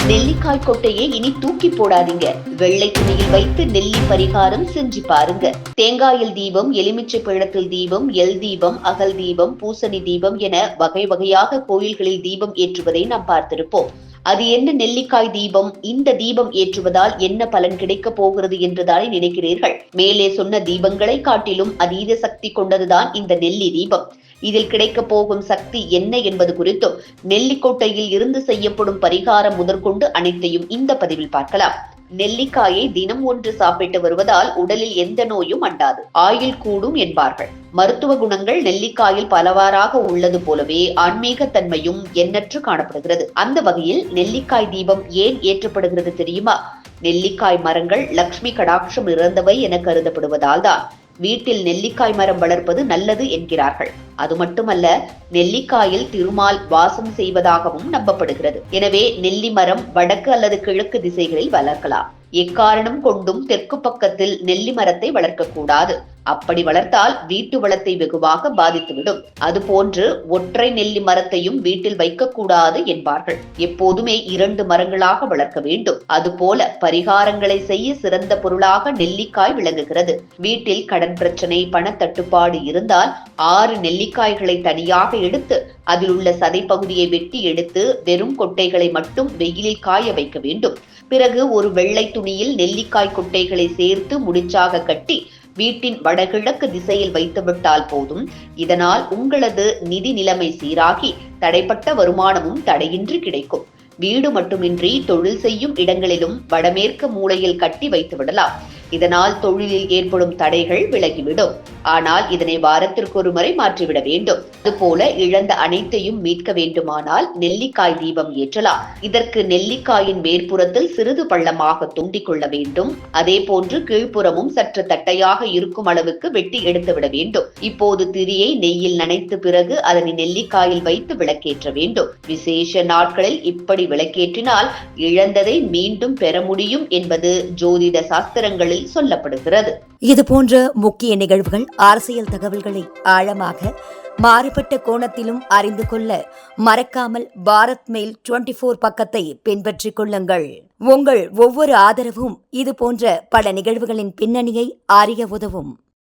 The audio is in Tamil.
நெல்லிக்காய் கொட்டையை இனி தூக்கி போடாதீங்க. வெள்ளை துணியில் வைத்து நெல்லி பரிகாரம் செஞ்சு பாருங்க. தேங்காயில் தீபம், எலுமிச்சை பழத்தில் தீபம், எல் தீபம், அகல் தீபம், பூசணி தீபம் என வகை வகையாக கோயில்களில் தீபம் ஏற்றுவதை நாம் பார்த்திருப்போம். அது என்ன நெல்லிக்காய் தீபம்? இந்த தீபம் ஏற்றுவதால் என்ன பலன் கிடைக்கப் போகிறது என்றுதானே நினைக்கிறீர்கள்? மேலே சொன்ன தீபங்களை காட்டிலும் அதீத சக்தி கொண்டதுதான் இந்த நெல்லி தீபம். இதில் கிடைக்கப் போகும் சக்தி என்ன என்பது குறித்தும் நெல்லிக்கொட்டையில் இருந்து செய்யப்படும் பரிகாரம் முதற்கொண்டு அனைத்தையும் இந்த பதிவில் பார்க்கலாம். நெல்லிக்காயை தினம் ஒன்று சாப்பிட்டு வருவதால் உடலில் எந்த நோயும் அண்டாது, ஆயுள் கூடும் என்பார்கள். மருத்துவ குணங்கள் நெல்லிக்காயில் பலவாறாக உள்ளது போலவே ஆன்மீக தன்மையும் எண்ணற்று காணப்படுகிறது. அந்த வகையில் நெல்லிக்காய் தீபம் ஏன் ஏற்றப்படுகிறது தெரியுமா? நெல்லிக்காய் மரங்கள் லக்ஷ்மி கடாட்சம் இறந்தவை என கருதப்படுவதால் தான் வீட்டில் நெல்லிக்காய் மரம் வளர்ப்பது நல்லது என்கிறார்கள். அது மட்டுமல்ல, நெல்லிக்காயில் திருமால் வாசம் செய்வதாகவும் நம்பப்படுகிறது. எனவே நெல்லி மரம் வடக்கு அல்லது கிழக்கு திசைகளில் வளர்க்கலாம். எக்காரணம் கொண்டும் தெற்கு பக்கத்தில் நெல்லி மரத்தை வளர்க்கக்கூடாது. அப்படி வளர்த்தால் வீட்டு வளத்தை வெகுவாக பாதித்துவிடும். அதுபோன்று ஒற்றை நெல்லி மரத்தையும் வீட்டில் வைக்கக்கூடாது என்பார்கள். எப்போதுமே 2 மரங்களாக வளர்க்க வேண்டும். அதுபோல பரிகாரங்களை செய்ய சிறந்த பொருளாக நெல்லிக்காய் விளங்குகிறது. வீட்டில் கடன் பிரச்சனை, பணத்தட்டுப்பாடு இருந்தால் 6 நெல்லிக்காய்களை தனியாக எடுத்து அதில் உள்ள சதை பகுதியை வெட்டி எடுத்து வெறும் கொட்டைகளை மட்டும் வெயிலில் காய வைக்க வேண்டும். பிறகு ஒரு வெள்ளை துணியில் நெல்லிக்காய் கொட்டைகளை சேர்த்து முடிச்சாக கட்டி வீட்டின் வடகிழக்கு திசையில் வைத்துவிட்டால் போதும். இதனால் உங்களது நிதி நிலைமை சீராகி தடைப்பட்ட வருமானமும் தடையின்றி கிடைக்கும். வீடு மட்டுமின்றி தொழில் செய்யும் இடங்களிலும் வடமேற்கு மூலையில் கட்டி வைத்து விடலாம். இதனால் தொழிலில் ஏற்படும் தடைகள் விலகிவிடும். ஆனால் இதனை வாரத்திற்கு ஒரு முறை மாற்றிவிட வேண்டும். அதுபோல இழந்த அனைத்தையும் மீட்க வேண்டுமானால் நெல்லிக்காய் தீபம் ஏற்றலாம். இதற்கு நெல்லிக்காயின் மேற்புறத்தில் சிறிது பள்ளமாக தூண்டிக் கொள்ள வேண்டும். அதே போன்று கீழ்ப்புறமும் சற்று தட்டையாக இருக்கும் அளவுக்கு வெட்டி எடுத்து விட வேண்டும். இப்போது திரியை நெய்யில் நனைத்து பிறகு அதனை நெல்லிக்காயில் வைத்து விளக்கேற்ற வேண்டும். விசேஷ நாட்களில் இப்படி விளக்கேற்றினால் இழந்ததை மீண்டும் பெற முடியும் என்பது ஜோதிட சாஸ்திரங்களில் சொல்லப்படுகிறது. இது போன்ற முக்கிய நிகழ்வுகள், அரசியல் தகவல்களை ஆழமாக மாறுபட்ட கோணத்திலும் அறிந்து கொள்ள மறக்காமல் பாரத் மெயில் 24 பக்கத்தை பின்பற்றிக் கொள்ளுங்கள். உங்கள் ஒவ்வொரு ஆதரவும் இது போன்ற பல நிகழ்வுகளின் பின்னணியை அறிய உதவும்.